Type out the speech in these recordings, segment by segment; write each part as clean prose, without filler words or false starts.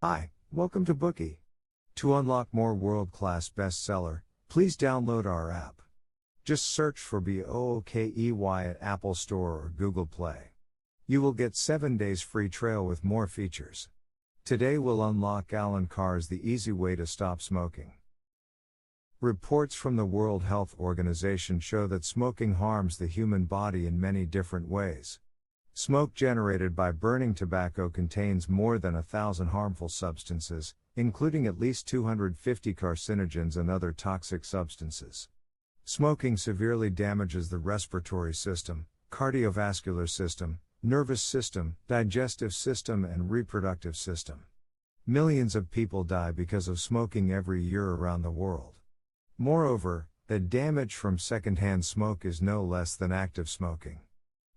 Hi, welcome to Bookie. To unlock more world-class bestseller, please download our app. Just search for BOOKEY at Apple Store or Google Play. You will get 7 days free trial with more features. Today we'll unlock Alan Carr's The Easy Way to Stop Smoking. Reports from the World Health Organization show that smoking harms the human body in many different ways. Smoke generated by burning tobacco contains more than 1,000 harmful substances, including at least 250 carcinogens and other toxic substances. Smoking severely damages the respiratory system, cardiovascular system, nervous system, digestive system, and reproductive system. Millions of people die because of smoking every year around the world. Moreover, the damage from secondhand smoke is no less than active smoking.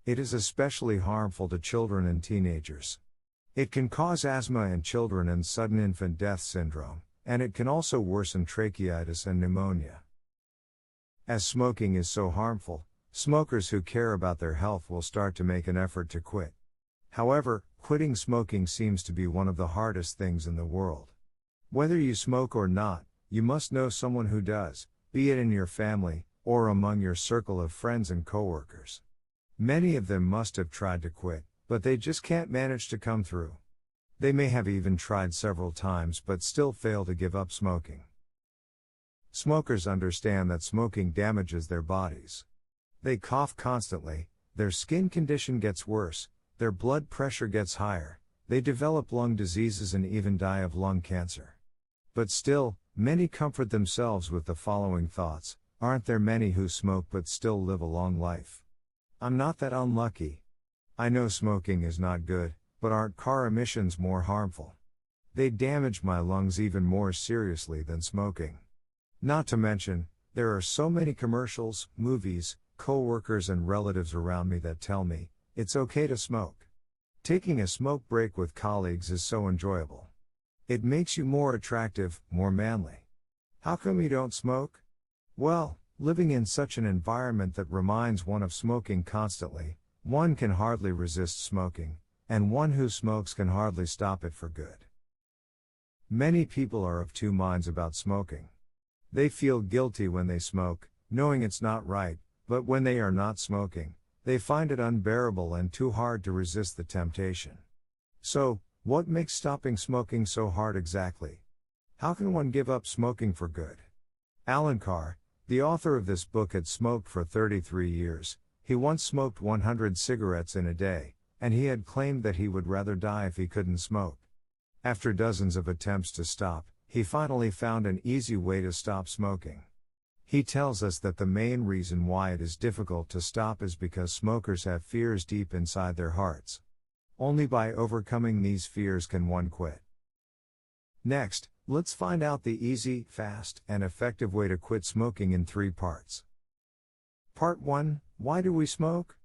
It is especially harmful to children and teenagers. It can cause asthma in children and sudden infant death syndrome, and it can also worsen tracheitis and pneumonia. As smoking is so harmful, smokers who care about their health will start to make an effort to quit. However, quitting smoking seems to be one of the hardest things in the world. Whether you smoke or not, you must know someone who does, be it in your family, or among your circle of friends and coworkers. Many of them must have tried to quit, but they just can't manage to come through. They may have even tried several times but still fail to give up smoking. Smokers understand that smoking damages their bodies. They cough constantly, their skin condition gets worse, their blood pressure gets higher, they develop lung diseases and even die of lung cancer. But still, many comfort themselves with the following thoughts: aren't there many who smoke but still live a long life? I'm not that unlucky. I know smoking is not good, but aren't car emissions more harmful? They damage my lungs even more seriously than smoking. Not to mention, there are so many commercials, movies, co-workers and relatives around me that tell me, it's okay to smoke. Taking a smoke break with colleagues is so enjoyable. It makes you more attractive, more manly. How come you don't smoke? Well, living in such an environment that reminds one of smoking constantly, one can hardly resist smoking, and one who smokes can hardly stop it for good. Many people are of two minds about smoking. They feel guilty when they smoke, knowing it's not right, but when they are not smoking, they find it unbearable and too hard to resist the temptation. So, what makes stopping smoking so hard exactly? How can one give up smoking for good? Alan Carr, the author of this book, had smoked for 33 years. He once smoked 100 cigarettes in a day, and he had claimed that he would rather die if he couldn't smoke. After dozens of attempts to stop, he finally found an easy way to stop smoking. He tells us that the main reason why it is difficult to stop is because smokers have fears deep inside their hearts. Only by overcoming these fears can one quit. Next, let's find out the easy, fast, and effective way to quit smoking in 3 parts. Part 1, why do we smoke?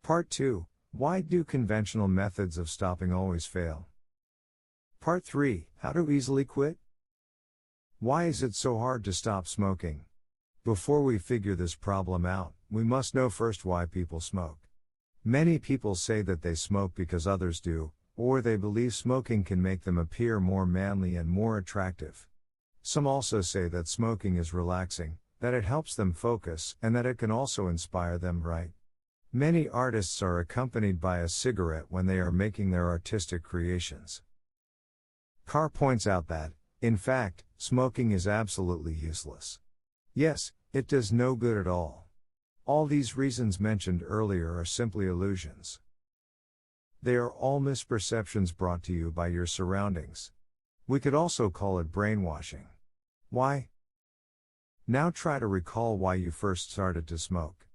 Part 2, why do conventional methods of stopping always fail? Part 3, how to easily quit? Why is it so hard to stop smoking? Before we figure this problem out, we must know first why people smoke. Many people say that they smoke because others do, or they believe smoking can make them appear more manly and more attractive. Some also say that smoking is relaxing, that it helps them focus, and that it can also inspire them, right? Many artists are accompanied by a cigarette when they are making their artistic creations. Carr points out that, in fact, smoking is absolutely useless. Yes, it does no good at all. All these reasons mentioned earlier are simply illusions. They are all misperceptions brought to you by your surroundings. We could also call it brainwashing. Why? Now try to recall why you first started to smoke.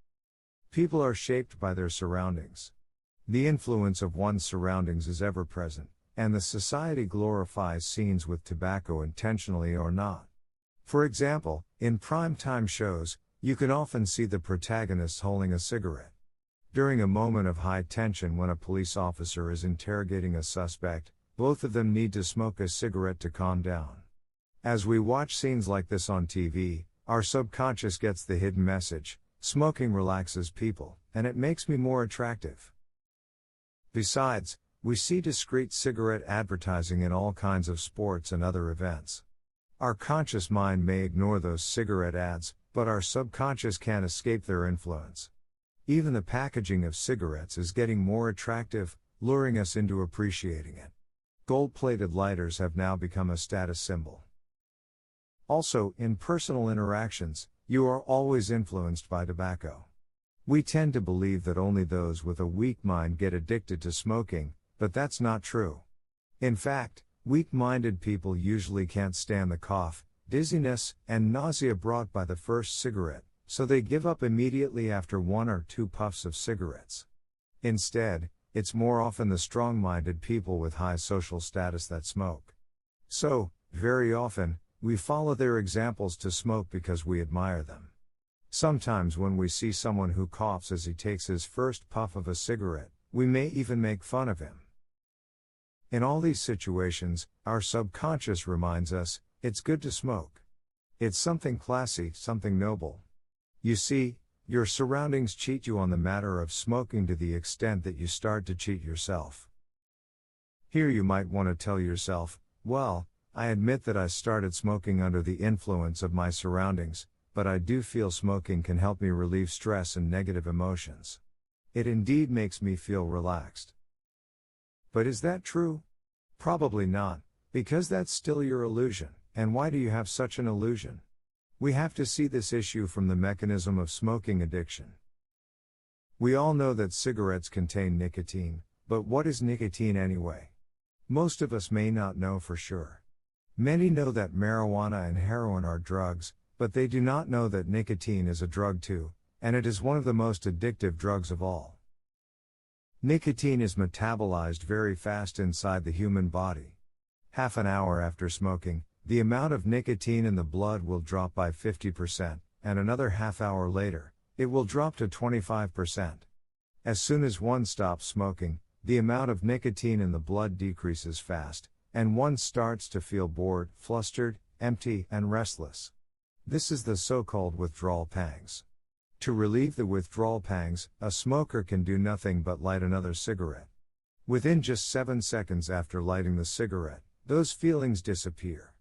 People are shaped by their surroundings. The influence of one's surroundings is ever present, and the society glorifies scenes with tobacco intentionally or not. For example, in prime-time shows, you can often see the protagonists holding a cigarette. During a moment of high tension when a police officer is interrogating a suspect, both of them need to smoke a cigarette to calm down. As we watch scenes like this on TV, our subconscious gets the hidden message: smoking relaxes people, and it makes me more attractive. Besides, we see discreet cigarette advertising in all kinds of sports and other events. Our conscious mind may ignore those cigarette ads, but our subconscious can't escape their influence. Even the packaging of cigarettes is getting more attractive, luring us into appreciating it. Gold-plated lighters have now become a status symbol. Also, in personal interactions, you are always influenced by tobacco. We tend to believe that only those with a weak mind get addicted to smoking, but that's not true. In fact, weak-minded people usually can't stand the cough, dizziness, and nausea brought by the first cigarette, so they give up immediately after 1 or 2 puffs of cigarettes. Instead, it's more often the strong-minded people with high social status that smoke. So, very often, we follow their examples to smoke because we admire them. Sometimes when we see someone who coughs as he takes his first puff of a cigarette, we may even make fun of him. In all these situations, our subconscious reminds us, it's good to smoke. It's something classy, something noble. You see, your surroundings cheat you on the matter of smoking to the extent that you start to cheat yourself. Here you might want to tell yourself, well, I admit that I started smoking under the influence of my surroundings, but I do feel smoking can help me relieve stress and negative emotions. It indeed makes me feel relaxed. But is that true? Probably not, because that's still your illusion. And why do you have such an illusion? We have to see this issue from the mechanism of smoking addiction. We all know that cigarettes contain nicotine, but what is nicotine anyway? Most of us may not know for sure. Many know that marijuana and heroin are drugs, but they do not know that nicotine is a drug too, and it is one of the most addictive drugs of all. Nicotine is metabolized very fast inside the human body. Half an hour after smoking, the amount of nicotine in the blood will drop by 50%, and another half hour later, it will drop to 25%. As soon as one stops smoking, the amount of nicotine in the blood decreases fast, and one starts to feel bored, flustered, empty, and restless. This is the so-called withdrawal pangs. To relieve the withdrawal pangs, a smoker can do nothing but light another cigarette. Within just 7 seconds after lighting the cigarette, those feelings disappear.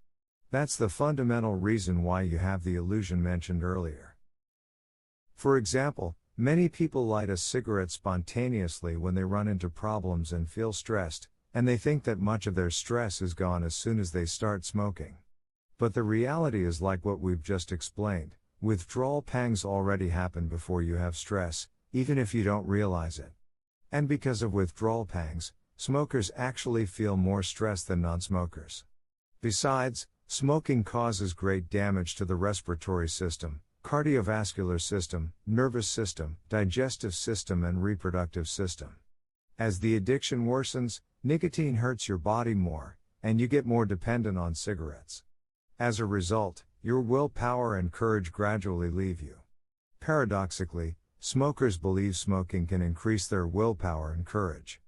That's the fundamental reason why you have the illusion mentioned earlier. For example, many people light a cigarette spontaneously when they run into problems and feel stressed, and they think that much of their stress is gone as soon as they start smoking. But the reality is like what we've just explained, withdrawal pangs already happen before you have stress, even if you don't realize it. And because of withdrawal pangs, smokers actually feel more stress than non-smokers. Besides, smoking causes great damage to the respiratory system, cardiovascular system, nervous system, digestive system, and reproductive system. As the addiction worsens, nicotine hurts your body more, and you get more dependent on cigarettes. As a result, your willpower and courage gradually leave you. Paradoxically, smokers believe smoking can increase their willpower and courage.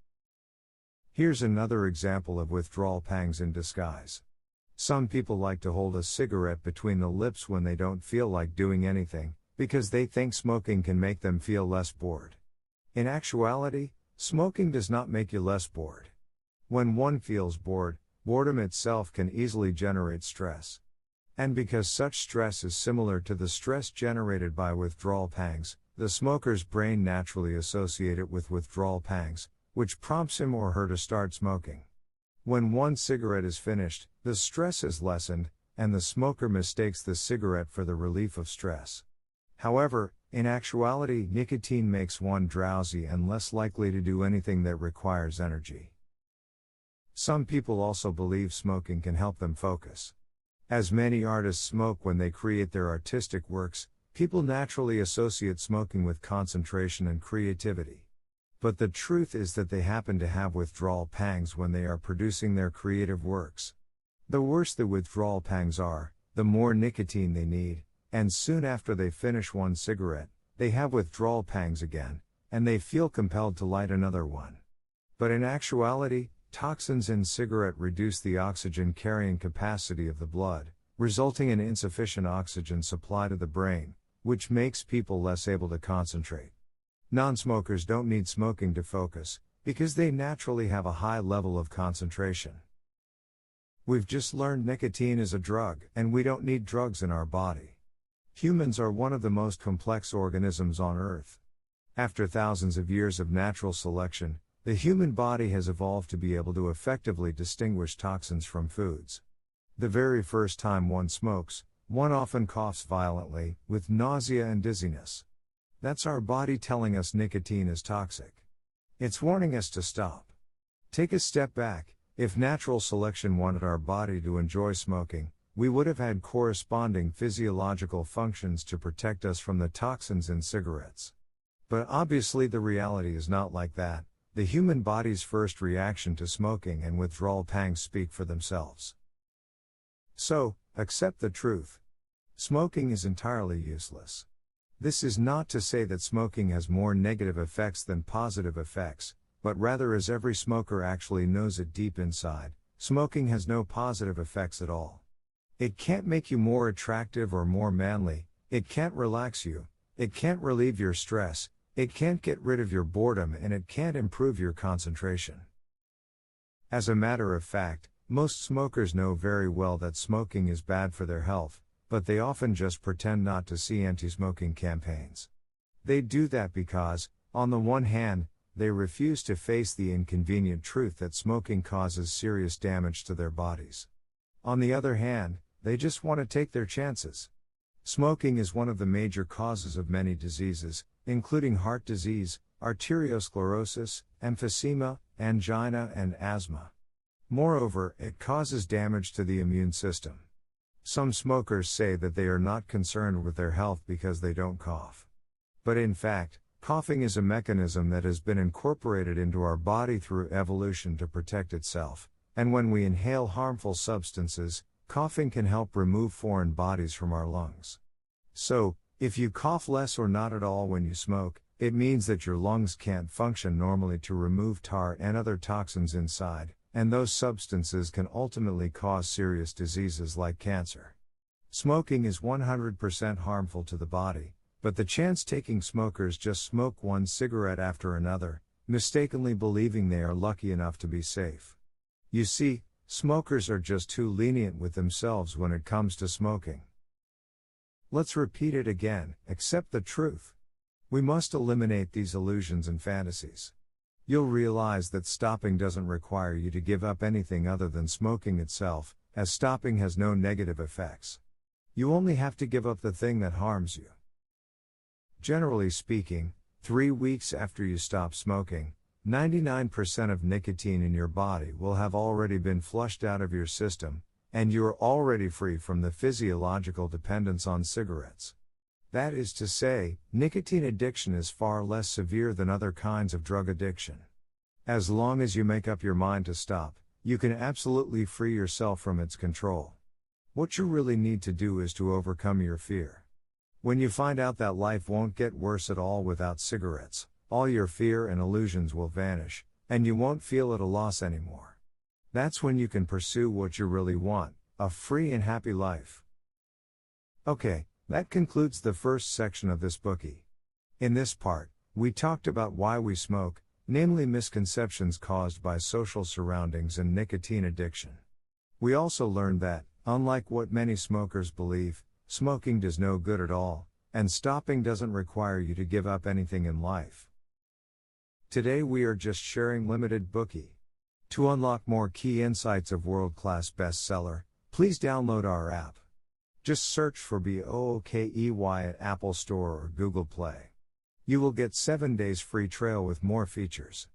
Here's another example of withdrawal pangs in disguise. Some people like to hold a cigarette between the lips when they don't feel like doing anything, because they think smoking can make them feel less bored. In actuality, smoking does not make you less bored. When one feels bored, boredom itself can easily generate stress. And because such stress is similar to the stress generated by withdrawal pangs, the smoker's brain naturally associates it with withdrawal pangs, which prompts him or her to start smoking. When one cigarette is finished, the stress is lessened, and the smoker mistakes the cigarette for the relief of stress. However, in actuality, nicotine makes one drowsy and less likely to do anything that requires energy. Some people also believe smoking can help them focus. As many artists smoke when they create their artistic works, people naturally associate smoking with concentration and creativity. But the truth is that they happen to have withdrawal pangs when they are producing their creative works. The worse the withdrawal pangs are, the more nicotine they need, and soon after they finish one cigarette, they have withdrawal pangs again, and they feel compelled to light another one. But in actuality, toxins in cigarette reduce the oxygen carrying capacity of the blood, resulting in insufficient oxygen supply to the brain, which makes people less able to concentrate. Non-smokers don't need smoking to focus, because they naturally have a high level of concentration. We've just learned nicotine is a drug, and we don't need drugs in our body. Humans are one of the most complex organisms on Earth. After thousands of years of natural selection, the human body has evolved to be able to effectively distinguish toxins from foods. The very first time one smokes, one often coughs violently, with nausea and dizziness. That's our body telling us nicotine is toxic. It's warning us to stop. Take a step back. If natural selection wanted our body to enjoy smoking, we would have had corresponding physiological functions to protect us from the toxins in cigarettes. But obviously the reality is not like that. The human body's first reaction to smoking and withdrawal pangs speak for themselves. So, accept the truth. Smoking is entirely useless. This is not to say that smoking has more negative effects than positive effects, but rather, as every smoker actually knows it deep inside, smoking has no positive effects at all. It can't make you more attractive or more manly, it can't relax you, it can't relieve your stress, it can't get rid of your boredom, and it can't improve your concentration. As a matter of fact, most smokers know very well that smoking is bad for their health, but they often just pretend not to see anti-smoking campaigns. They do that because, on the one hand, they refuse to face the inconvenient truth that smoking causes serious damage to their bodies. On the other hand, they just want to take their chances. Smoking is one of the major causes of many diseases, including heart disease, arteriosclerosis, emphysema, angina, and asthma. Moreover, it causes damage to the immune system. Some smokers say that they are not concerned with their health because they don't cough. But in fact, coughing is a mechanism that has been incorporated into our body through evolution to protect itself, and when we inhale harmful substances, coughing can help remove foreign bodies from our lungs. So, if you cough less or not at all when you smoke, it means that your lungs can't function normally to remove tar and other toxins inside, and those substances can ultimately cause serious diseases like cancer. Smoking is 100% harmful to the body, but the chance-taking smokers just smoke one cigarette after another, mistakenly believing they are lucky enough to be safe. You see, smokers are just too lenient with themselves when it comes to smoking. Let's repeat it again, accept the truth. We must eliminate these illusions and fantasies. You'll realize that stopping doesn't require you to give up anything other than smoking itself, as stopping has no negative effects. You only have to give up the thing that harms you. Generally speaking, 3 weeks after you stop smoking, 99% of nicotine in your body will have already been flushed out of your system, and you are already free from the physiological dependence on cigarettes. That is to say, nicotine addiction is far less severe than other kinds of drug addiction. As long as you make up your mind to stop, you can absolutely free yourself from its control. What you really need to do is to overcome your fear. When you find out that life won't get worse at all without cigarettes, all your fear and illusions will vanish, and you won't feel at a loss anymore. That's when you can pursue what you really want, a free and happy life. Okay, that concludes the first section of this bookie. In this part, we talked about why we smoke, namely misconceptions caused by social surroundings and nicotine addiction. We also learned that, unlike what many smokers believe, smoking does no good at all, and stopping doesn't require you to give up anything in life. Today we are just sharing limited bookie. To unlock more key insights of world-class bestseller, please download our app. Just search for BOOKEY at Apple Store or Google Play. You will get 7 days free trial with more features.